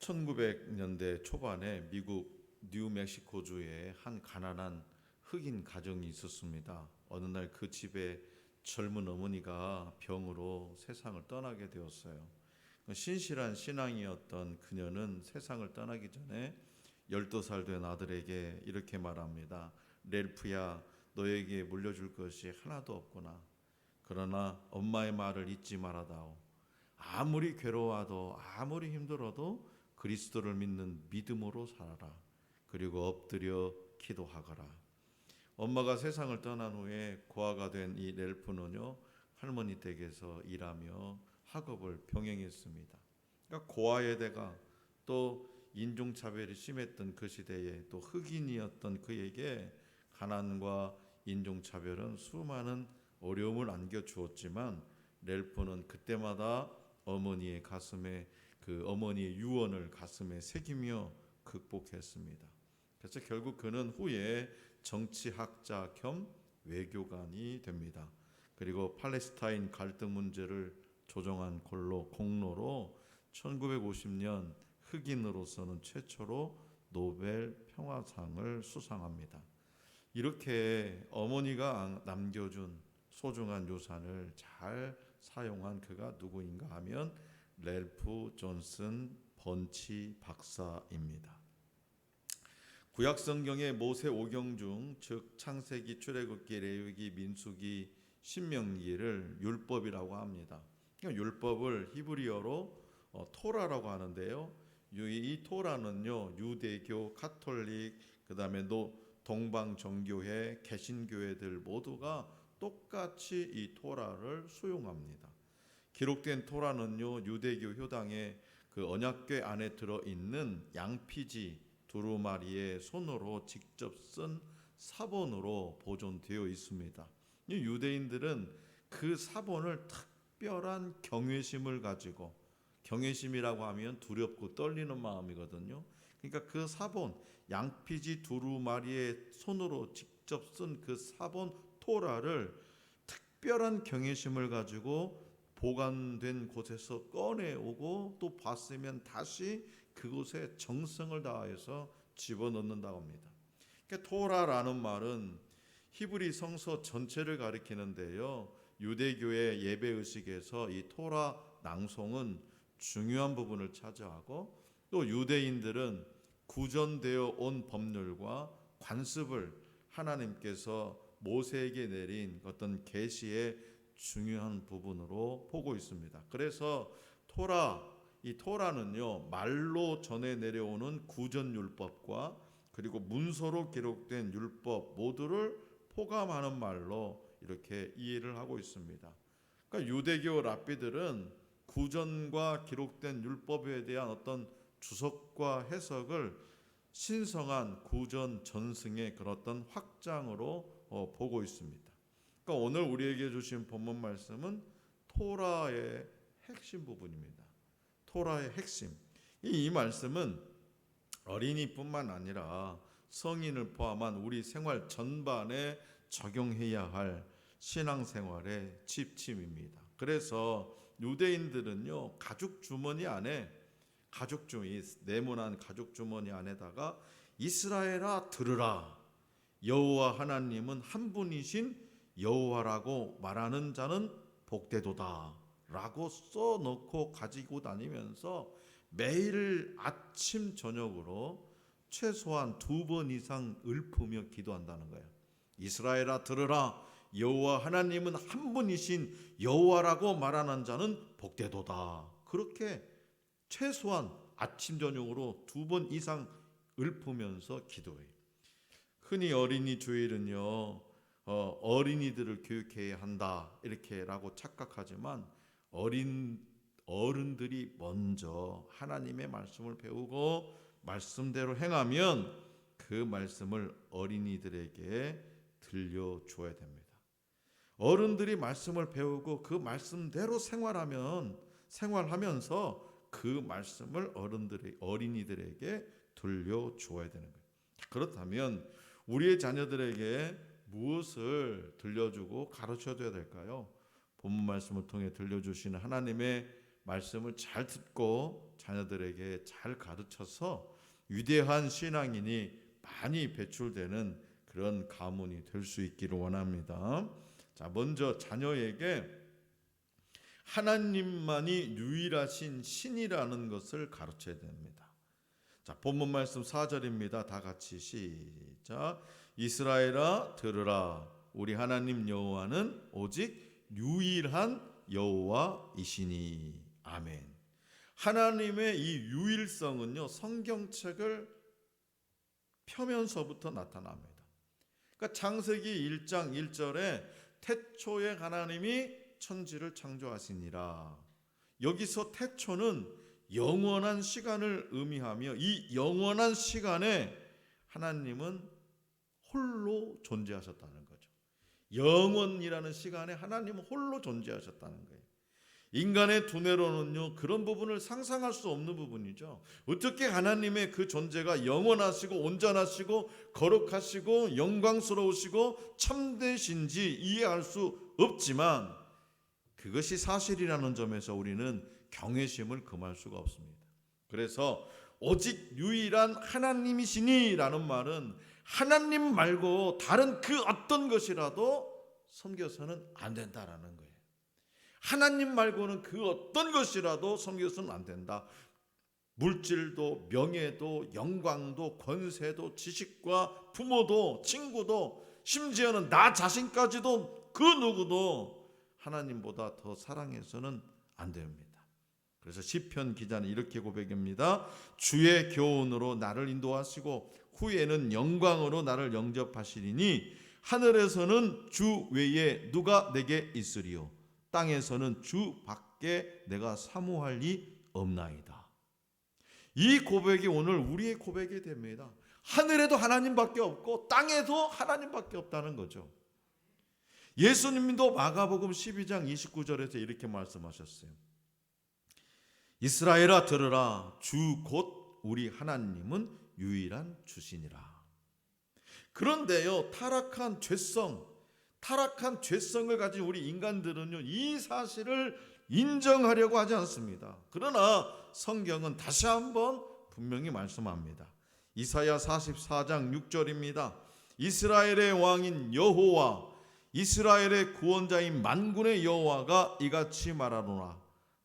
1900년대 초반에 미국 뉴멕시코주에 한 가난한 흑인 가정이 있었습니다. 어느 날 그 집에 젊은 어머니가 병으로 세상을 떠나게 되었어요. 신실한 신앙이었던 그녀는 세상을 떠나기 전에 12살 된 아들에게 이렇게 말합니다. 렐프야, 너에게 물려줄 것이 하나도 없구나. 그러나 엄마의 말을 잊지 말아다오. 아무리 괴로워도 아무리 힘들어도 그리스도를 믿는 믿음으로 살아라. 그리고 엎드려 기도하거라. 엄마가 세상을 떠난 후에 고아가 된 이 렐프는요, 할머니 댁에서 일하며 학업을 병행했습니다. 그러니까 고아의 대가 또 인종차별이 심했던 그 시대에 또 흑인이었던 그에게 가난과 인종차별은 수많은 어려움을 안겨주었지만 렐프는 그때마다 어머니의 가슴에 그 어머니의 유언을 가슴에 새기며 극복했습니다. 그래서 결국 그는 후에 정치학자 겸 외교관이 됩니다. 그리고 팔레스타인 갈등 문제를 조정한 공로로 1950년 흑인으로서는 최초로 노벨 평화상을 수상합니다. 이렇게 어머니가 남겨준 소중한 유산을 잘 사용한 그가 누구인가 하면 렐프 존슨 번치 박사입니다. 구약 성경의 모세 오경 중, 즉 창세기, 출애굽기, 레위기, 민수기, 신명기를 율법이라고 합니다. 율법을 히브리어로 토라라고 하는데요. 이 토라는요, 유대교, 카톨릭, 그다음에 동방 정교회, 개신교회들 모두가 똑같이 이 토라를 수용합니다. 기록된 토라는요, 유대교 효당의 그 언약궤 안에 들어 있는 양피지 두루마리의 손으로 직접 쓴 사본으로 보존되어 있습니다. 이 유대인들은 그 사본을 특별한 경외심을 가지고, 경외심이라고 하면 두렵고 떨리는 마음이거든요. 그러니까 그 사본, 양피지 두루마리의 손으로 직접 쓴 그 사본 토라를 특별한 경외심을 가지고 보관된 곳에서 꺼내오고 또 봤으면 다시 그곳에 정성을 다해서 집어넣는다고 합니다. 그러니까 토라라는 말은 히브리 성서 전체를 가리키는데요. 유대교의 예배의식에서 이 토라 낭송은 중요한 부분을 차지하고, 또 유대인들은 구전되어 온 법률과 관습을 하나님께서 모세에게 내린 어떤 계시의 중요한 부분으로 보고 있습니다. 그래서 이 토라는요, 말로 전해 내려오는 구전율법과 그리고 문서로 기록된 율법 모두를 포함하는 말로 이렇게 이해를 하고 있습니다. 그러니까 유대교 랍비들은 구전과 기록된 율법에 대한 어떤 주석과 해석을 신성한 구전 전승의 그런 어떤 확장으로 보고 있습니다. 그러니까 오늘 우리에게 주신 본문 말씀은 토라의 핵심 부분입니다. 토라의 핵심. 이 말씀은 어린이뿐만 아니라 성인을 포함한 우리 생활 전반에 적용해야 할 신앙생활의 지침입니다. 그래서 유대인들은요, 네모난 가죽 주머니 안에다가 이스라엘아 들으라, 여호와 하나님은 한 분이신 여호와라고 말하는 자는 복되도다 라고 써놓고 가지고 다니면서 매일 아침 저녁으로 최소한 2번 이상 읊으며 기도한다는 거예요. 이스라엘아 들으라, 여호와 하나님은 한 분이신 여호와라고 말하는 자는 복되도다. 그렇게 최소한 아침 저녁으로 2번 이상 읊으면서 기도해요. 흔히 어린이 주일은요, 어린이들을 교육해야 한다 이렇게라고 착각하지만 어른들이 먼저 하나님의 말씀을 배우고 말씀대로 행하면 그 말씀을 어린이들에게 들려줘야 됩니다. 어른들이 말씀을 배우고 그 말씀대로 생활하면서 그 말씀을 어린이들에게 들려줘야 되는 거예요. 그렇다면 우리의 자녀들에게 무엇을 들려주고 가르쳐줘야 될까요? 본문 말씀을 통해 들려주시는 하나님의 말씀을 잘 듣고 자녀들에게 잘 가르쳐서 위대한 신앙인이 많이 배출되는 그런 가문이 될 수 있기를 원합니다. 자, 먼저 자녀에게 하나님만이 유일하신 신이라는 것을 가르쳐야 됩니다. 자, 본문 말씀 4절입니다. 다 같이 시작. 이스라엘아 들으라. 우리 하나님 여호와는 오직 유일한 여호와이시니. 아멘. 하나님의 이 유일성은요, 성경책을 펴면서부터 나타납니다. 그러니까 창세기 1장 1절에 태초에 하나님이 천지를 창조하시니라. 여기서 태초는 영원한 시간을 의미하며 이 영원한 시간에 하나님은 홀로 존재하셨다는 거죠. 영원이라는 시간에 하나님은 홀로 존재하셨다는 거예요. 인간의 두뇌로는요, 그런 부분을 상상할 수 없는 부분이죠. 어떻게 하나님의 그 존재가 영원하시고 온전하시고 거룩하시고 영광스러우시고 참되신지 이해할 수 없지만 그것이 사실이라는 점에서 우리는 경외심을 금할 수가 없습니다. 그래서 오직 유일한 하나님이시니 라는 말은 하나님 말고 다른 그 어떤 것이라도 섬겨서는 안 된다라는 거예요. 하나님 말고는 그 어떤 것이라도 섬겨서는 안 된다. 물질도 명예도 영광도 권세도 지식과 부모도 친구도 심지어는 나 자신까지도 그 누구도 하나님보다 더 사랑해서는 안 됩니다. 그래서 시편 기자는 이렇게 고백합니다. 주의 교훈으로 나를 인도하시고 후에는 영광으로 나를 영접하시리니 하늘에서는 주 외에 누가 내게 있으리요 땅에서는 주 밖에 내가 사모할 리 없나이다. 이 고백이 오늘 우리의 고백이 됩니다. 하늘에도 하나님밖에 없고 땅에도 하나님밖에 없다는 거죠. 예수님도 마가복음 12장 29절에서 이렇게 말씀하셨어요. 이스라엘아 들으라. 주 곧 우리 하나님은 유일한 주시니라. 그런데요, 타락한 죄성을 가진 우리 인간들은요, 이 사실을 인정하려고 하지 않습니다. 그러나 성경은 다시 한번 분명히 말씀합니다. 이사야 44장 6절입니다. 이스라엘의 왕인 여호와, 이스라엘의 구원자인 만군의 여호와가 이같이 말하노라.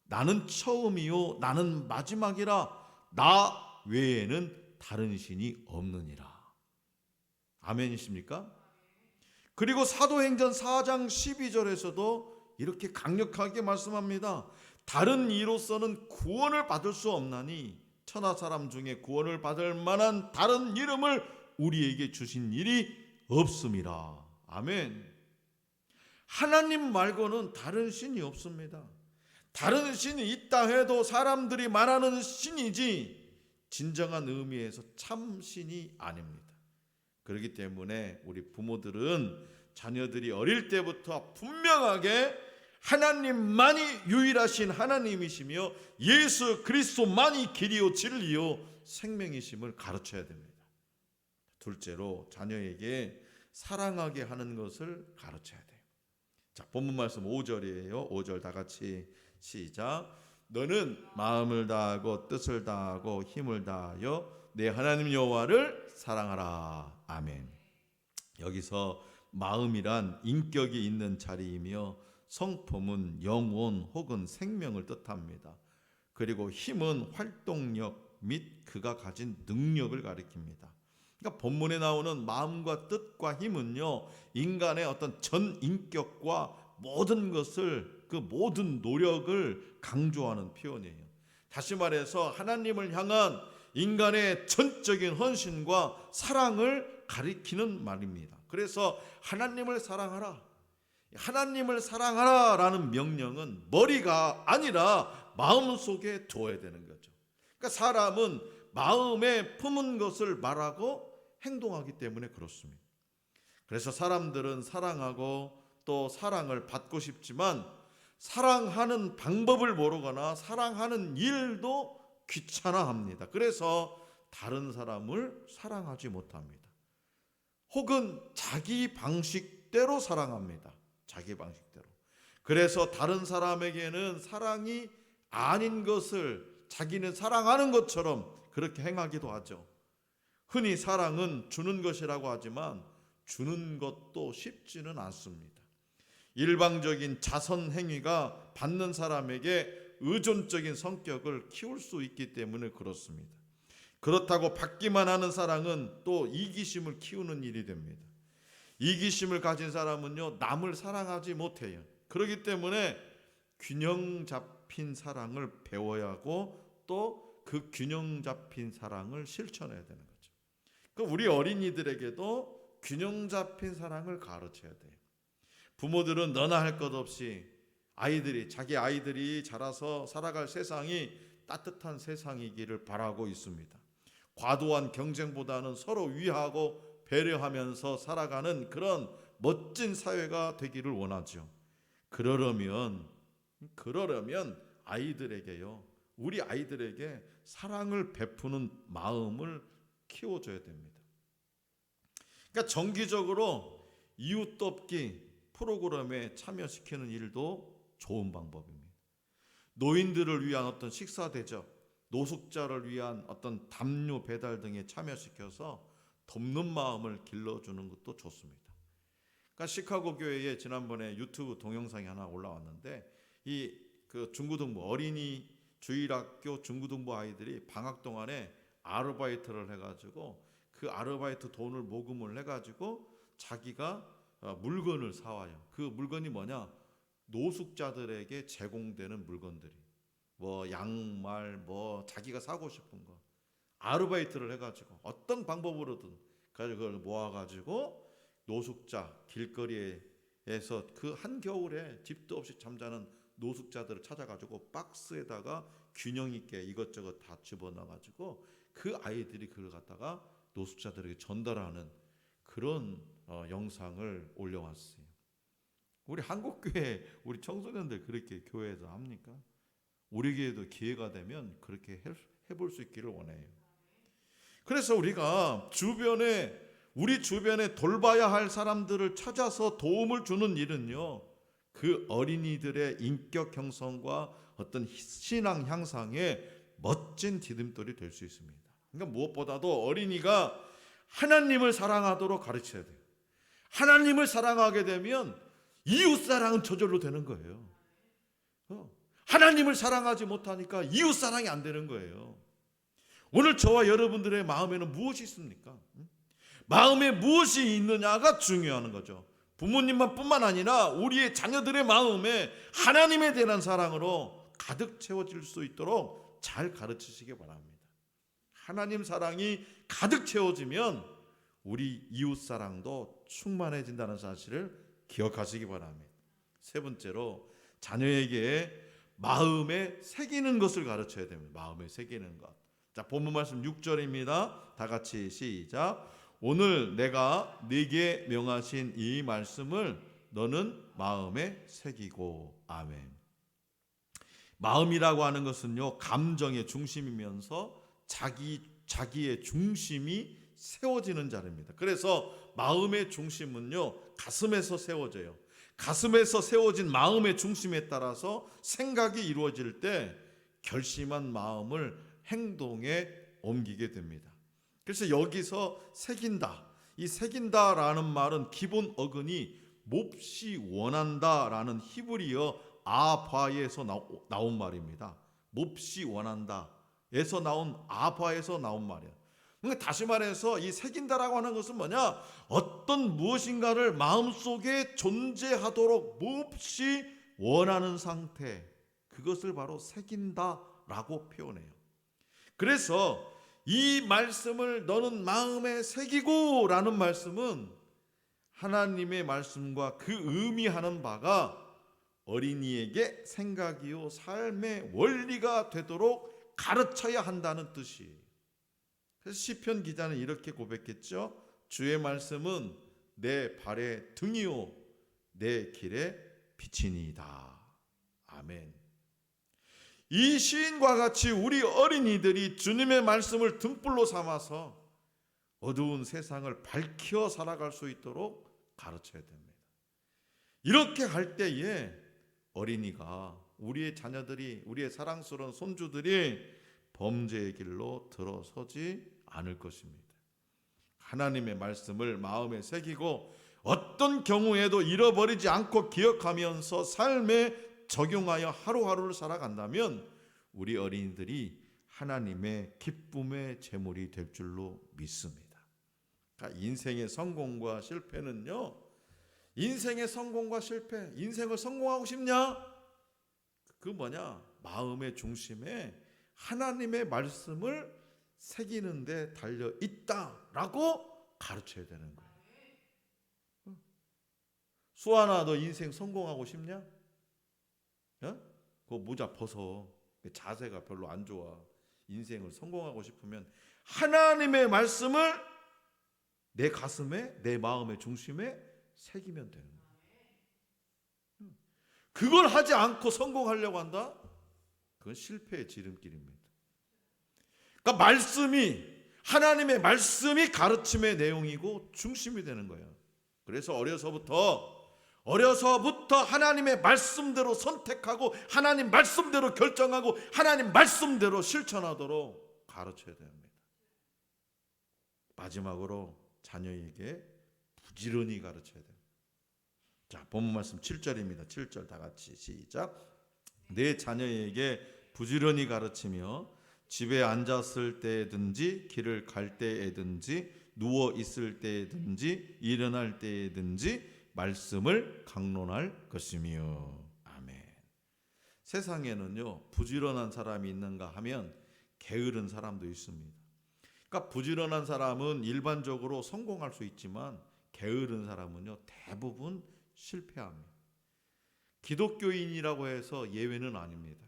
나는 처음이요 나는 마지막이라. 나 외에는 다른 신이 없느니라. 아멘이십니까? 그리고 사도행전 4장 12절에서도 이렇게 강력하게 말씀합니다. 다른 이로서는 구원을 받을 수 없나니 천하 사람 중에 구원을 받을 만한 다른 이름을 우리에게 주신 일이 없음이라. 아멘. 하나님 말고는 다른 신이 없습니다. 다른 신이 있다 해도 사람들이 말하는 신이지 진정한 의미에서 참 신이 아닙니다. 그렇기 때문에 우리 부모들은 자녀들이 어릴 때부터 분명하게 하나님만이 유일하신 하나님이시며 예수 그리스도만이 길이요 진리요 생명이심을 가르쳐야 됩니다. 둘째로 자녀에게 사랑하게 하는 것을 가르쳐야 돼요. 자, 본문 말씀 5절이에요. 5절 다 같이 시작. 너는 마음을 다하고 뜻을 다하고 힘을 다하여 내 하나님 여호와를 사랑하라. 아멘. 여기서 마음이란 인격이 있는 자리이며 성품은 영혼 혹은 생명을 뜻합니다. 그리고 힘은 활동력 및 그가 가진 능력을 가리킵니다. 그러니까 본문에 나오는 마음과 뜻과 힘은요, 인간의 어떤 전 인격과 모든 것을, 그 모든 노력을 강조하는 표현이에요. 다시 말해서 하나님을 향한 인간의 전적인 헌신과 사랑을 가리키는 말입니다. 그래서 하나님을 사랑하라. 하나님을 사랑하라 라는 명령은 머리가 아니라 마음속에 두어야 되는 거죠. 그러니까 사람은 마음에 품은 것을 말하고 행동하기 때문에 그렇습니다. 그래서 사람들은 사랑하고 또 사랑을 받고 싶지만 사랑하는 방법을 모르거나 사랑하는 일도 귀찮아합니다. 그래서 다른 사람을 사랑하지 못합니다. 혹은 자기 방식대로 사랑합니다. 자기 방식대로. 그래서 다른 사람에게는 사랑이 아닌 것을 자기는 사랑하는 것처럼 그렇게 행하기도 하죠. 흔히 사랑은 주는 것이라고 하지만 주는 것도 쉽지는 않습니다. 일방적인 자선 행위가 받는 사람에게 의존적인 성격을 키울 수 있기 때문에 그렇습니다. 그렇다고 받기만 하는 사랑은 또 이기심을 키우는 일이 됩니다. 이기심을 가진 사람은요, 남을 사랑하지 못해요. 그렇기 때문에 균형 잡힌 사랑을 배워야 하고 또 그 균형 잡힌 사랑을 실천해야 되는 거죠. 그러니까 우리 어린이들에게도 균형 잡힌 사랑을 가르쳐야 돼요. 부모들은 너나 할 것 없이 자기 아이들이 자라서 살아갈 세상이 따뜻한 세상이기를 바라고 있습니다. 과도한 경쟁보다는 서로 위하고 배려하면서 살아가는 그런 멋진 사회가 되기를 원하죠. 그러려면 우리 아이들에게 사랑을 베푸는 마음을 키워줘야 됩니다. 그러니까 정기적으로 이웃 돕기 프로그램에 참여시키는 일도 좋은 방법입니다. 노인들을 위한 어떤 식사 대접, 노숙자를 위한 어떤 담요 배달 등에 참여시켜서 돕는 마음을 길러주는 것도 좋습니다. 그러니까 시카고 교회에 지난번에 유튜브 동영상이 하나 올라왔는데 그 중고등부 어린이 주일학교 중고등부 아이들이 방학 동안에 아르바이트를 해가지고 그 아르바이트 돈을 모금을 해가지고 자기가 물건을 사와요. 그 물건이 뭐냐? 노숙자들에게 제공되는 물건들이 양말 자기가 사고 싶은 거 아르바이트를 해가지고 어떤 방법으로든 그걸 모아가지고 노숙자 길거리에서 그 한겨울에 집도 없이 잠자는 노숙자들을 찾아가지고 박스에다가 균형 있게 이것저것 다 집어넣어가지고 그 아이들이 그걸 갖다가 노숙자들에게 전달하는 그런 영상을 올려왔어요. 우리 한국교회 우리 청소년들 그렇게 교회에서 합니까? 우리 교회도 기회가 되면 그렇게 해볼 수 있기를 원해요. 그래서 우리가 우리 주변에 돌봐야 할 사람들을 찾아서 도움을 주는 일은요, 그 어린이들의 인격 형성과 어떤 신앙 향상에 멋진 디딤돌이 될 수 있습니다. 그러니까 무엇보다도 어린이가 하나님을 사랑하도록 가르쳐야 돼요. 하나님을 사랑하게 되면 이웃사랑은 저절로 되는 거예요. 하나님을 사랑하지 못하니까 이웃사랑이 안 되는 거예요. 오늘 저와 여러분들의 마음에는 무엇이 있습니까? 마음에 무엇이 있느냐가 중요한 거죠. 부모님만 뿐만 아니라 우리의 자녀들의 마음에 하나님에 대한 사랑으로 가득 채워질 수 있도록 잘 가르치시기 바랍니다. 하나님 사랑이 가득 채워지면 우리 이웃 사랑도 충만해진다는 사실을 기억하시기 바랍니다. 세 번째로 자녀에게 마음에 새기는 것을 가르쳐야 됩니다. 마음에 새기는 것. 자, 본문 말씀 6절입니다. 다 같이 시작. 오늘 내가 네게 명하신 이 말씀을 너는 마음에 새기고. 아멘. 마음이라고 하는 것은요, 감정의 중심이면서 자기의 중심이 세워지는 자리입니다. 그래서 마음의 중심은요, 가슴에서 세워져요. 가슴에서 세워진 마음의 중심에 따라서 생각이 이루어질 때 결심한 마음을 행동에 옮기게 됩니다. 그래서 여기서 새긴다. 이 새긴다라는 말은 기본 어근이 몹시 원한다라는 히브리어 아바에서 나온 말입니다. 몹시 원한다에서 나온 아바에서 나온 말이에요. 그러니까 다시 말해서 이 새긴다라고 하는 것은 뭐냐? 어떤 무엇인가를 마음속에 존재하도록 몹시 원하는 상태, 그것을 바로 새긴다라고 표현해요. 그래서 이 말씀을 너는 마음에 새기고 라는 말씀은 하나님의 말씀과 그 의미하는 바가 어린이에게 생각이요 삶의 원리가 되도록 가르쳐야 한다는 뜻이에요. 그래서 시편 기자는 이렇게 고백했죠. 주의 말씀은 내 발의 등이요 내 길의 빛이니이다. 아멘. 이 시인과 같이 우리 어린이들이 주님의 말씀을 등불로 삼아서 어두운 세상을 밝혀 살아갈 수 있도록 가르쳐야 됩니다. 이렇게 할 때에 어린이가 우리의 자녀들이 우리의 사랑스러운 손주들이 범죄의 길로 들어서지 않을 것입니다. 하나님의 말씀을 마음에 새기고 어떤 경우에도 잃어버리지 않고 기억하면서 삶에 적용하여 하루하루를 살아간다면 우리 어린이들이 하나님의 기쁨의 제물이 될 줄로 믿습니다. 그러니까 인생의 성공과 실패는요, 인생의 성공과 실패, 인생을 성공하고 싶냐? 그 뭐냐? 마음의 중심에 하나님의 말씀을 새기는 데 달려 있다라고 가르쳐야 되는 거예요. 수아나, 너 인생 성공하고 싶냐? 그거 모자 벗어. 자세가 별로 안 좋아. 인생을 성공하고 싶으면 하나님의 말씀을 내 가슴에, 내 마음의 중심에 새기면 되는 거예요. 그걸 하지 않고 성공하려고 한다? 그건 실패의 지름길입니다. 그러니까 하나님의 말씀이 가르침의 내용이고 중심이 되는 거예요. 그래서 어려서부터 하나님의 말씀대로 선택하고 하나님 말씀대로 결정하고 하나님 말씀대로 실천하도록 가르쳐야 됩니다. 마지막으로 자녀에게 부지런히 가르쳐야 돼요. 자, 본문 말씀 7절입니다. 7절 다 같이 시작. 내 자녀에게 부지런히 가르치며 집에 앉았을 때든지 길을 갈 때에든지 누워 있을 때든지 일어날 때든지 말씀을 강론할 것이며. 아멘. 세상에는요, 부지런한 사람이 있는가 하면 게으른 사람도 있습니다. 그러니까 부지런한 사람은 일반적으로 성공할 수 있지만 게으른 사람은요, 대부분 실패합니다. 기독교인이라고 해서 예외는 아닙니다.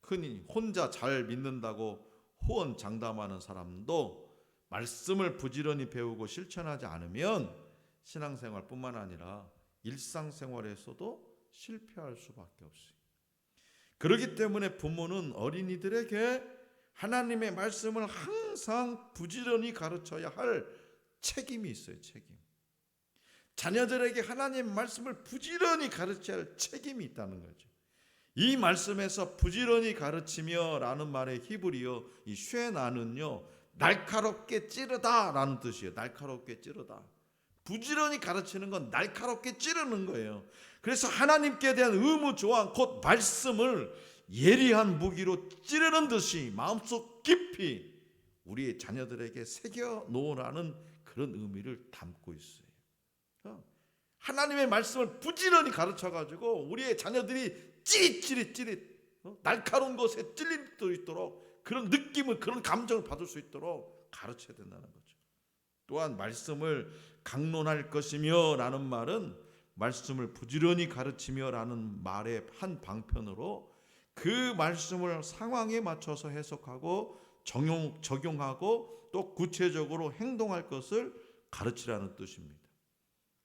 흔히 혼자 잘 믿는다고 호언장담하는 사람도 말씀을 부지런히 배우고 실천하지 않으면 신앙생활뿐만 아니라 일상생활에서도 실패할 수밖에 없어요. 그렇기 때문에 부모는 어린이들에게 하나님의 말씀을 항상 부지런히 가르쳐야 할 책임이 있어요. 책임. 자녀들에게 하나님 말씀을 부지런히 가르쳐야 할 책임이 있다는 거죠. 이 말씀에서 부지런히 가르치며 라는 말의 히브리어 이 쉐나는요, 날카롭게 찌르다 라는 뜻이에요. 날카롭게 찌르다. 부지런히 가르치는 건 날카롭게 찌르는 거예요. 그래서 하나님께 대한 의무 조항, 곧 말씀을 예리한 무기로 찌르는 듯이 마음속 깊이 우리의 자녀들에게 새겨 놓으라는 그런 의미를 담고 있어요. 하나님의 말씀을 부지런히 가르쳐가지고 우리의 자녀들이 찌릿 날카로운 것에 찔릴 수 있도록 그런 느낌을, 그런 감정을 받을 수 있도록 가르쳐야 된다는 거죠. 또한 말씀을 강론할 것이며 라는 말은 말씀을 부지런히 가르치며 라는 말의 한 방편으로 그 말씀을 상황에 맞춰서 해석하고 적용하고 또 구체적으로 행동할 것을 가르치라는 뜻입니다.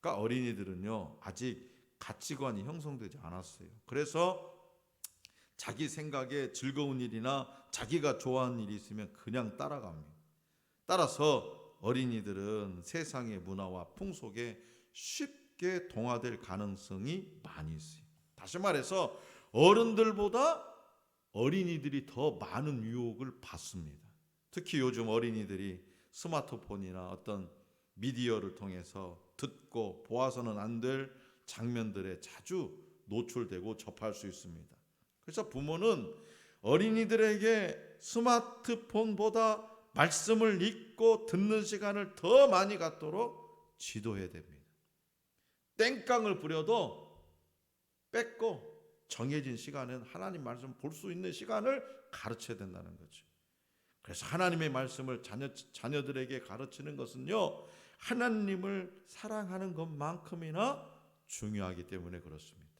그러니까 어린이들은요, 아직 가치관이 형성되지 않았어요. 그래서 자기 생각에 즐거운 일이나 자기가 좋아하는 일이 있으면 그냥 따라갑니다. 따라서 어린이들은 세상의 문화와 풍속에 쉽게 동화될 가능성이 많이 있어요. 다시 말해서 어른들보다 어린이들이 더 많은 유혹을 받습니다. 특히 요즘 어린이들이 스마트폰이나 어떤 미디어를 통해서 듣고 보아서는 안 될 장면들에 자주 노출되고 접할 수 있습니다. 그래서 부모는 어린이들에게 스마트폰보다 말씀을 읽고 듣는 시간을 더 많이 갖도록 지도해야 됩니다. 땡깡을 부려도 뺏고 정해진 시간은 하나님 말씀 볼 수 있는 시간을 가르쳐야 된다는 거죠. 그래서 하나님의 말씀을 자녀들에게 가르치는 것은요, 하나님을 사랑하는 것만큼이나 중요하기 때문에 그렇습니다.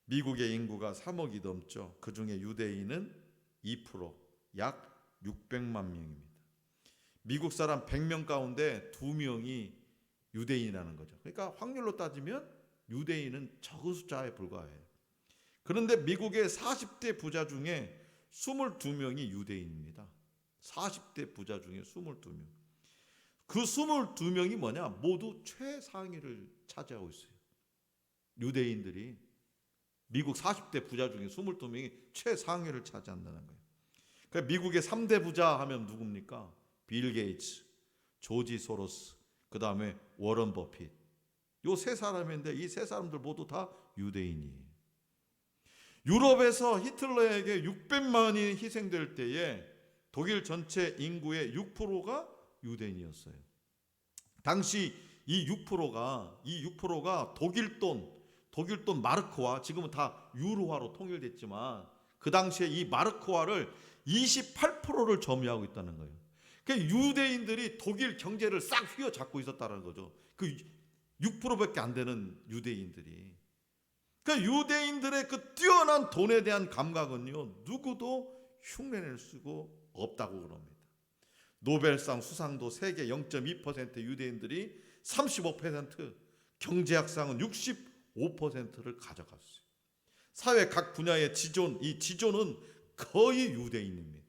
미국의 인구가 3억이 넘죠. 그 중에 유대인은 2%, 약 600만 명입니다. 미국 사람 100명 가운데 2명이 유대인이라는 거죠. 그러니까 확률로 따지면 유대인은 적은 숫자에 불과해요. 그런데 미국의 40대 부자 중에 22명이 유대인입니다. 40대 부자 중에 22명. 그 22명이 뭐냐? 모두 최상위를 차지하고 있어요. 유대인들이 미국 40대 부자 중에 22명이 최상위를 차지한다는 거예요. 그러니까 미국의 3대 부자 하면 누굽니까? 빌 게이츠, 조지 소로스, 그 다음에 워런 버핏. 요 세 사람인데 이 세 사람들 모두 다 유대인이에요. 유럽에서 히틀러에게 600만이 희생될 때에 독일 전체 인구의 6%가 유대인이었어요. 당시 이 6%가 독일 돈 마르크화, 지금은 다 유로화로 통일됐지만 그 당시에 이 마르크화를 28%를 점유하고 있다는 거예요. 그러니까 유대인들이 독일 경제를 싹 휘어잡고 있었다는 거죠. 그 6%밖에 안 되는 유대인들이. 그러니까 유대인들의 그 뛰어난 돈에 대한 감각은요, 누구도 흉내낼 수가 없다고 그럽니다. 노벨상 수상도 세계 0.2% 유대인들이 35%, 경제학상은 65%를 가져갔어요. 사회 각 분야의 지존, 이 지존은 거의 유대인입니다.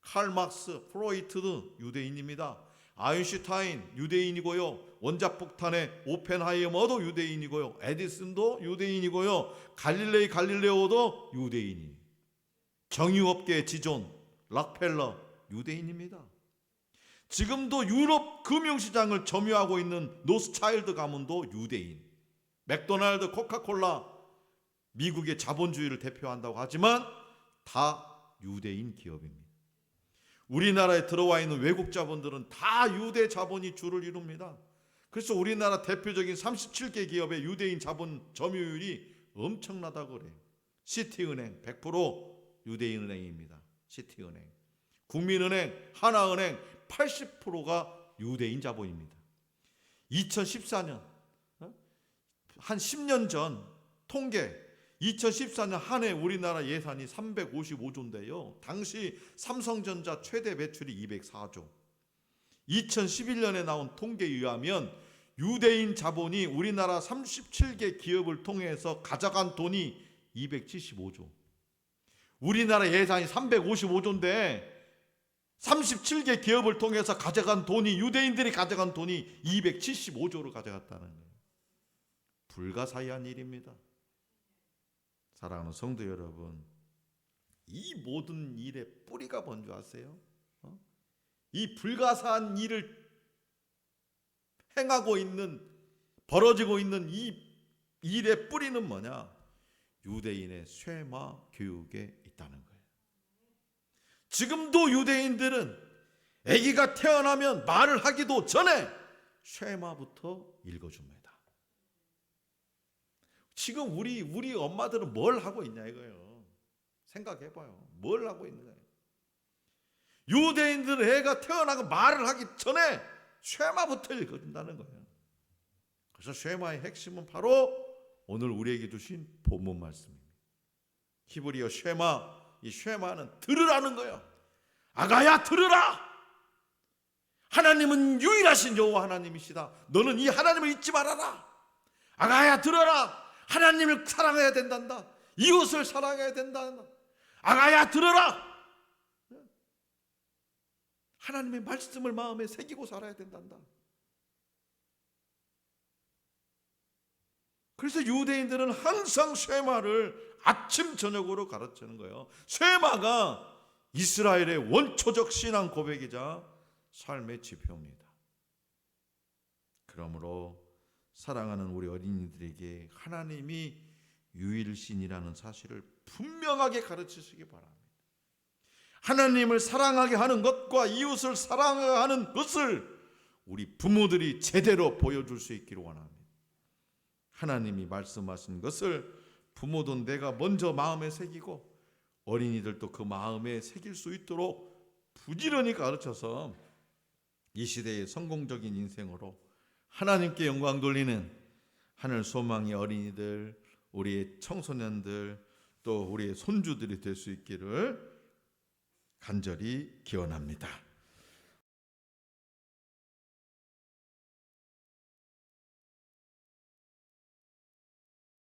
칼 막스, 프로이트도 유대인입니다. 아인슈타인 유대인이고요. 원자폭탄의 오펜하이머도 유대인이고요. 에디슨도 유대인이고요. 갈릴레오도 유대인이. 정유업계의 지존 락펠러 유대인입니다. 지금도 유럽 금융시장을 점유하고 있는 노스차일드 가문도 유대인. 맥도날드, 코카콜라, 미국의 자본주의를 대표한다고 하지만 다 유대인 기업입니다. 우리나라에 들어와 있는 외국 자본들은 다 유대 자본이 주를 이룹니다. 그래서 우리나라 대표적인 37개 기업의 유대인 자본 점유율이 엄청나다고 그래요. 시티은행 100% 유대인 은행입니다. 시티은행. 국민은행, 하나은행 80%가 유대인 자본입니다. 2014년 한 10년 전 통계, 2014년 한 해 우리나라 예산이 355조인데요. 당시 삼성전자 최대 매출이 204조. 2011년에 나온 통계에 의하면 유대인 자본이 우리나라 37개 기업을 통해서 가져간 돈이 275조. 우리나라 예산이 355조인데 37개 기업을 통해서 가져간 돈이, 유대인들이 가져간 돈이 275조를 가져갔다는 거예요. 불가사의한 일입니다. 사랑하는 성도 여러분, 이 모든 일의 뿌리가 뭔지 아세요? 이 불가사한 일을 행하고 있는, 벌어지고 있는 이 일의 뿌리는 뭐냐? 유대인의 쇠마 교육에 있다는 거예요. 지금도 유대인들은 아기가 태어나면 말을 하기도 전에 쇠마부터 읽어줍니다. 지금 우리 엄마들은 뭘 하고 있냐 이거예요. 생각해봐요. 뭘 하고 있는 거예요. 유대인들은 애가 태어나고 말을 하기 전에 쇠마부터 읽어준다는 거예요. 그래서 쇠마의 핵심은 바로 오늘 우리에게 주신 본문 말씀입니다. 히브리어 쉐마, 이 쉐마는 들으라는 거예요. 아가야 들으라. 하나님은 유일하신 여호와 하나님이시다. 너는 이 하나님을 잊지 말아라. 아가야 들어라. 하나님을 사랑해야 된단다. 이웃을 사랑해야 된단다. 아가야 들어라. 하나님의 말씀을 마음에 새기고 살아야 된단다. 그래서 유대인들은 항상 쉐마를 아침 저녁으로 가르치는 거예요. 쉐마가 이스라엘의 원초적 신앙 고백이자 삶의 지표입니다. 그러므로 사랑하는 우리 어린이들에게 하나님이 유일신이라는 사실을 분명하게 가르치시기 바랍니다. 하나님을 사랑하게 하는 것과 이웃을 사랑하게 하는 것을 우리 부모들이 제대로 보여줄 수 있기를 원합니다. 하나님이 말씀하신 것을 부모도 내가 먼저 마음에 새기고 어린이들도 그 마음에 새길 수 있도록 부지런히 가르쳐서 이 시대의 성공적인 인생으로 하나님께 영광 돌리는 하늘 소망의 어린이들, 우리의 청소년들, 또 우리의 손주들이 될 수 있기를 간절히 기원합니다.